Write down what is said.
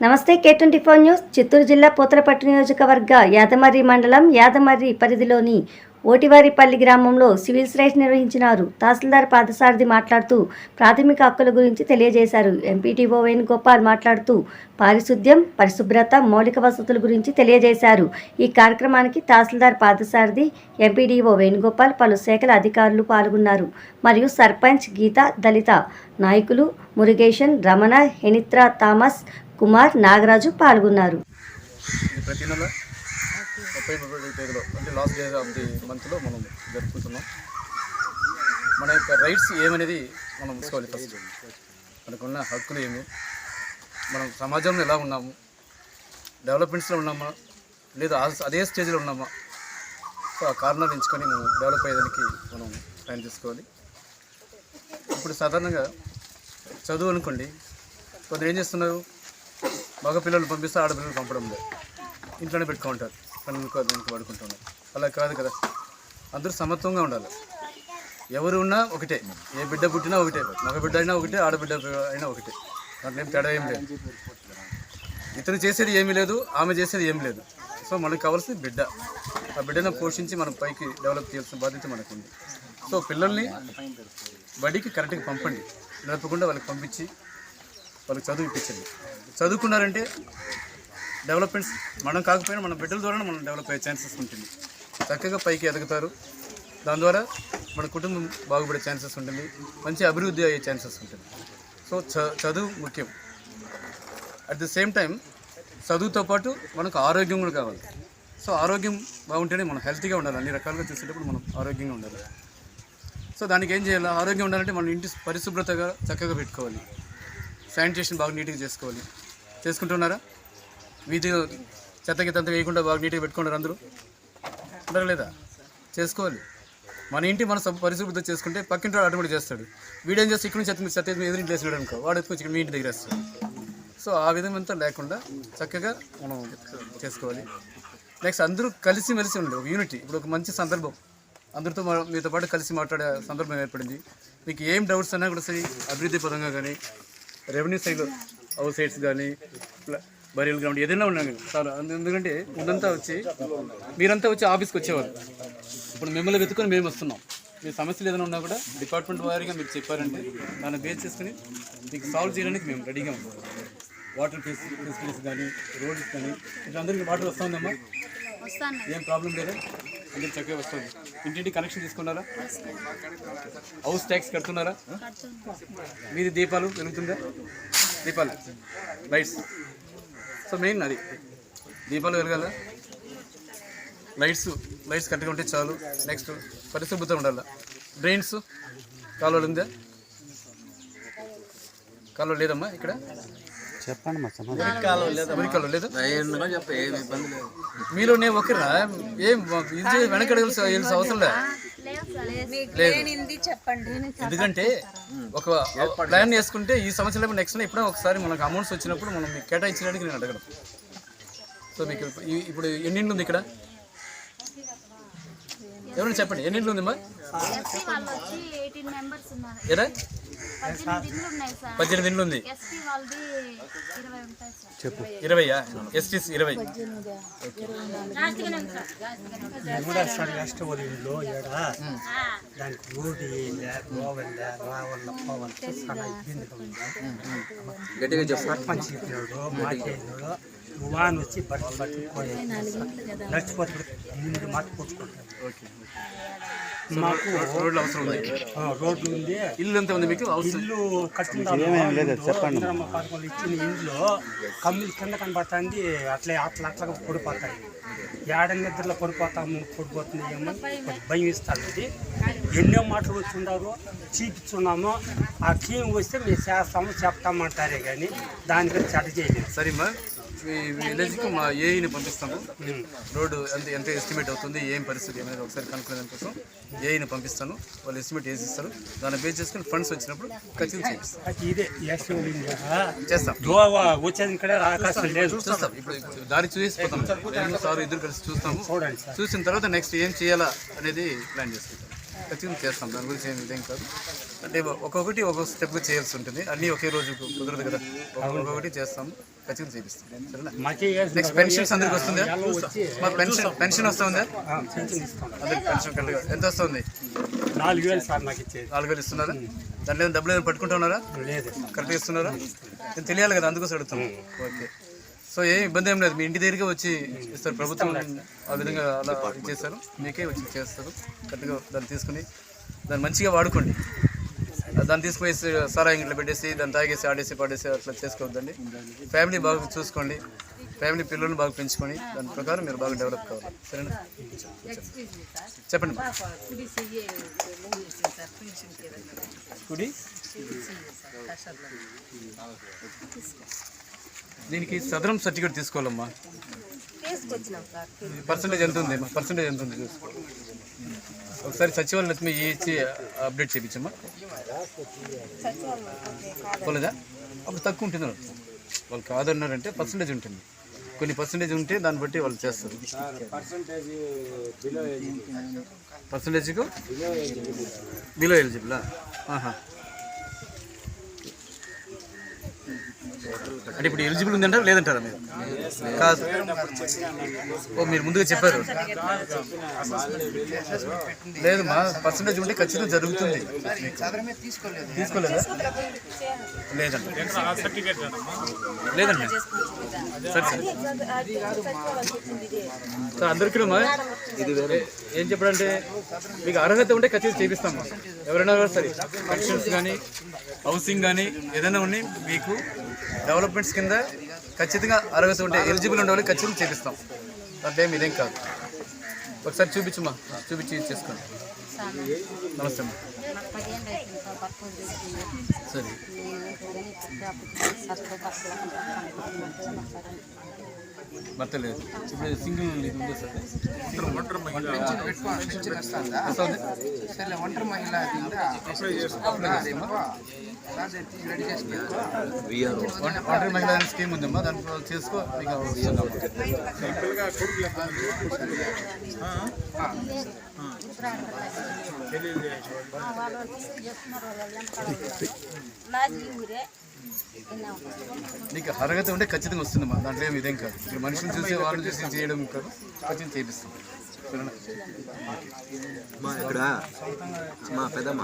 నమస్తే K24 news. Chittoor జిల్లా పూతలపట్టు నియోజకవర్గ యాదమర్రి మండలం యాదమర్రి పరిధిలోని ఓటివారిపల్లి గ్రామంలో సివిల్స్ రైట్స్ నిర్వహించినారు. తహసీల్దార్ పాదసారథి మాట్లాడుతూ ప్రాథమిక హక్కుల గురించి తెలియజేశారు. ఎంపీటీఓ వేణుగోపాల్ మాట్లాడుతూ పారిశుద్ధ్యం, పరిశుభ్రత, మౌలిక వసతుల గురించి తెలియజేశారు. ఈ కార్యక్రమానికి తహసీల్దార్ పాదసారథి, ఎంపీడీఓ వేణుగోపాల్, పలు శాఖల అధికారులు పాల్గొన్నారు. మరియు సర్పంచ్ గీత, దళిత నాయకులు మురుగేషన్, రమణ, హెనిత్రా, థామస్, కుమార్, నాగరాజు పాల్గొన్నారు. ప్రతి నెల 30-30 తేదీలో అంటే లాస్ట్ డే ఆఫ్ ది మంత్లో మనం జరుపుకుంటున్నాం. మన యొక్క రైట్స్ ఏమనేది మనం చూసుకోవాలి. ఫస్ట్ మనకున్న హక్కులు ఏమి, మనం సమాజంలో ఎలా ఉన్నాము, డెవలప్మెంట్స్లో ఉన్నామా లేదా అదే స్టేజ్లో ఉన్నామా, సో ఆ కారణాలు ఎంచుకొని మనం డెవలప్ అయ్యేదానికి మనం ప్లాన్ చేసుకోవాలి. ఇప్పుడు సాధారణంగా చదువు అనుకోండి, కొందరు ఏం చేస్తున్నారు, మగ పిల్లలు పంపిస్తే ఆడపిల్లలు పంపడం లేదు, ఇంట్లోనే పెట్టుకుంటారు, పనులకు పడుకుంటున్నారు. అలా కాదు కదా, అందరూ సమత్వంగా ఉండాలి. ఎవరు ఉన్నా ఒకటే, ఏ బిడ్డ పుట్టినా ఒకటే, మగ బిడ్డ అయినా ఒకటే, ఆడబిడ్డ అయినా ఒకటే, దాంట్లో ఏం తేడా ఏం లేదు. ఇతను చేసేది ఏమీ లేదు, ఆమె చేసేది ఏం లేదు. సో మనకు కావాల్సింది బిడ్డ. ఆ బిడ్డను పోషించి మనం పైకి డెవలప్ చేయాల్సిన బాధ్యత మనకు ఉంది. సో పిల్లల్ని బడికి కరెక్ట్గా పంపండి, నడపకుండా వాళ్ళకి పంపించి వాళ్ళకి చదువు ఇప్పించండి. చదువుకున్నారంటే డెవలప్మెంట్స్ మనం కాకపోయినా మన బిడ్డల ద్వారా మనం డెవలప్ అయ్యే ఛాన్సెస్ ఉంటుంది. చక్కగా పైకి ఎదుగుతారు, దాని ద్వారా మన కుటుంబం బాగుపడే ఛాన్సెస్ ఉంటుంది, మంచి అభివృద్ధి అయ్యే ఛాన్సెస్ ఉంటుంది. సో చదువు ముఖ్యం. అట్ ది సేమ్ టైం చదువుతో పాటు మనకు ఆరోగ్యం కూడా కావాలి. సో ఆరోగ్యం బాగుంటేనే మనం హెల్తీగా ఉండాలి. అన్ని రకాలుగా చూసేటప్పుడు మనం ఆరోగ్యంగా ఉండాలి. సో దానికి ఏం చేయాలి, ఆరోగ్యం ఉండాలంటే మన ఇంటి పరిశుభ్రతగా చక్కగా పెట్టుకోవాలి, శానిటేషన్ బాగా నీట్గా చేసుకోవాలి. చేసుకుంటున్నారా? వీధిలో చెత్తకి వేయకుండా బాగా నీట్గా పెట్టుకుంటారు అందరూ, ఉండరు లేదా? చేసుకోవాలి. మన ఇంటి మన పరిశుభ్రత చేసుకుంటే పక్కింటి వాడు ఆటోమేటిక్ చేస్తాడు. వీడేం చేస్తే ఇక్కడ నుంచి చెత్త ఎదురింటి వేసినాడు అనుకో, వాడు ఎత్తుకొచ్చి ఇక్కడ మీ ఇంటి దగ్గర వేస్తాడు. సో ఆ విధమంతా లేకుండా చక్కగా మనం చేసుకోవాలి. నెక్స్ట్ అందరూ కలిసిమెలిసి ఉండే ఒక యూనిటీ. ఇప్పుడు ఒక మంచి సందర్భం, అందరితో మీతో పాటు కలిసి మాట్లాడే సందర్భం ఏర్పడింది. మీకు ఏం డౌట్స్ అన్నా కూడా సరే, అభివృద్ధి పరంగా కానీ, రెవెన్యూ సైడ్లో హౌస్ సైడ్స్ కానీ, బరియల్ గ్రౌండ్ ఏదైనా ఉన్నా కానీ చాలా. ఎందుకంటే మీరంతా వచ్చి ఆఫీస్కి వచ్చేవారు. ఇప్పుడు మిమ్మల్ని వెతుకొని మేము వస్తున్నాం. మీ సమస్యలు ఏదైనా ఉన్నా కూడా డిపార్ట్మెంట్ వారీగా మీరు చెప్పారంటే దాన్ని బేస్ చేసుకుని మీకు సాల్వ్ చేయడానికి మేము రెడీగా ఉంటాం. వాటర్ ఫెసిలిటీస్ కానీ, రోడ్స్ కానీ, ఇట్లా అందరికీ వాటర్ వస్తుందమ్మా, ఏం ప్రాబ్లం లేదా? అందరికి చక్కగా వస్తుంది. ఇంటింటి కనెక్షన్ తీసుకున్నారా? హౌస్ ట్యాక్స్ కడుతున్నారా? మీది దీపాలు వెలుగుతుందా? దీపాలు లైట్స్. సో మెయిన్ అది, దీపాలు వెలగాల, లైట్స్ కరెక్ట్గా ఉంటే చాలు. నెక్స్ట్ పరిశుభ్రత ఉండాలి. డ్రైన్స్, కాలువలు ఉందా? కాలువ లేదమ్మా ఇక్కడ? చెప్పండి. మురికాలు లేదా? మీలోనే ఒకరా ఏం వెనకడగలసిన అవసరం లేదు. ఎందుకంటే ఒక ప్లాన్ వేసుకుంటే ఈ సంవత్సరం నెక్స్ట్ ఎప్పుడో ఒకసారి మనకు అమౌంట్స్ వచ్చినప్పుడు మనం మీకు కేటాయించడానికి నేను అడగడం. సో మీకు ఇప్పుడు ఎన్ని ఇండ్లు ఉంది ఇక్కడ? ఎవరైనా చెప్పండి, ఎన్ని ఇండ్లు ఉందమ్మా? ఏరా 18 ఇండ్లు ఉంది. చెప్పు. 20యా? ఎస్టీస్ 20. గట్టిగా చెప్పు. వాన్ వచ్చి నడిచిపోతే ముందు మాట కొట్టుకుంటారు. మాకు రోడ్లు అవసరం ఉంది, రోడ్లు ఉంది. ఇల్లు ఎంత ఉంది మీకు? ఇల్లు కట్టిన ఇచ్చిన ఇంట్లో కమ్మిలు కింద కనబడుతుంది. అట్లా పడిపోతాయి. ఏడ నిద్రలో పడిపోతుంది ఏమో భయం ఇస్తుంది. అది ఎన్నో మాటలు వచ్చి ఉన్నారు, చూపించున్నాము. ఆ టీం వస్తే మేము చేస్తాము చెప్తామంటారే కానీ దాని గురించి చెడ్డ చేయలేదు. సరేమ్మా, మీ విలేజ్కి మా ఏఈని పంపిస్తాము. రోడ్డు ఎంత ఎస్టిమేట్ అవుతుంది, ఏం పరిస్థితి అనేది ఒకసారి కనుక్కునే దానికోసం ఏఈని పంపిస్తాను. వాళ్ళు ఎస్టిమేట్ వేసి ఇస్తారు. దాన్ని బేస్ చేసుకుని ఫండ్స్ వచ్చినప్పుడు ఖచ్చితంగా చేస్తాం. వచ్చేది ఇక్కడ ఆకాశం లేదు. చూస్తాం. ఇప్పుడు దారి చూసిపోతాం. సార్ ఇద్దరు కలిసి చూస్తాము. చూసిన తర్వాత నెక్స్ట్ ఏం చేయాలా అనేది ప్లాన్ చేసుకుంటాం. ఖచ్చితంగా చేస్తాం. దాని గురించి ఏం కాదు. అంటే ఒక్కొక్కటి ఒక్కొక్క స్టెప్ చేయాల్సి ఉంటుంది, అన్నీ ఒకే రోజు కుదరదు కదా, ఒక్కొక్కటి చేస్తాం, ఖచ్చితంగా చేపిస్తాం. సరేనా? నెక్స్ట్ పెన్షన్స్ అందరికి వస్తుందా? మా పెన్షన్ వస్తుందా? అందరికి పెన్షన్ కరెక్ట్గా ఎంత వస్తుంది? 4,000 సార్ నాకు ఇచ్చేది. 4,000 ఇస్తున్నారా? దాంట్లో ఏమైనా డబ్బులు ఏమైనా పట్టుకుంటా ఉన్నారా? లేదు. కరెక్ట్గా ఇస్తున్నారా? నేను తెలియాలి కదా, అందుకోసం అడుగుతాను. ఓకే. సో ఏం ఇబ్బంది ఏం లేదు, మీ ఇంటి దగ్గరికి వచ్చి ఇస్తారు, ప్రభుత్వం ఆ విధంగా అలా ఇచ్చేస్తారు, మీకే వచ్చి చేస్తారు. కరెక్ట్గా దాన్ని తీసుకుని దాన్ని మంచిగా వాడుకోండి. దాన్ని తీసుకుపోయి సారాయి ఇంట్లో పెట్టేసి దాన్ని తాగేసి ఆడేసి పాడేసి అట్లా చేసుకోవద్దండి. ఫ్యామిలీ బాగా చూసుకోండి, ఫ్యామిలీ పిల్లల్ని బాగా పెంచుకొని దాని ప్రకారం మీరు బాగా డెవలప్ కావాలి. సరేనా? చెప్పండి. కుడి దీనికి సదరం సర్టిఫికేట్ తీసుకోవాలమ్మా. పర్సంటేజ్ ఎంత ఉంది? పర్సంటేజ్ ఎంత ఉంది చూసుకో. ఒకసారి సచివాలయం ఇచ్చి అప్డేట్ చేయించమ్మా. పోలేదా? అప్పుడు తక్కువ ఉంటుంది, వాళ్ళు కాదన్నారంటే పర్సంటేజ్ ఉంటుంది, కొన్ని పర్సంటేజ్ ఉంటే దాన్ని బట్టి వాళ్ళు చేస్తారు. పర్సంటేజ్కు బిలో ఎలిజిబులా? అంటే ఇప్పుడు ఎలిజిబుల్ ఉందంటారా లేదంటారా? మీరు కాదు. ఓ మీరు ముందుగా చెప్పారు. లేదు మా పర్సంటేజ్ ఉంటే ఖచ్చితంగా జరుగుతుంది. తీసుకోలేదా? లేదండి లేదండి సరే సార్ అందరికీ ఇది వేరే ఏం చెప్పడంటే మీకు అర్హత ఉంటే ఖచ్చితంగా చేపిస్తాం. ఎవరైనా సరే పెన్షన్స్ కానీ హౌసింగ్ కానీ ఏదైనా ఉన్నాయి మీకు డెవలప్మెంట్స్ కింద ఖచ్చితంగా అర్హత ఉంటే ఎలిజిబుల్ ఉండే వాళ్ళకి ఖచ్చితంగా చేపిస్తాం. అంటే ఇదేం కాదు. ఒకసారి చూపించమ్మా, చూపించి చేసుకోండి. నమస్తే అమ్మా. సరే భర్త లేదు ఇప్పుడు సింగిల్ ఇది ఉందా సార్? ఒంటరి మహిళా స్కీమ్ ఉందమ్మా, దాంట్లో చేసుకో మీకు నీకు అర్హత ఉంటే ఖచ్చితంగా వస్తుందమ్మా, దాంట్లో ఏమి ఇదేం కాదు. ఇప్పుడు మనుషులు చూసి వాళ్ళని చూసి చేయడం కాదు, ఖచ్చితంగా చేపిస్తాం. మా పెద్దమ్మ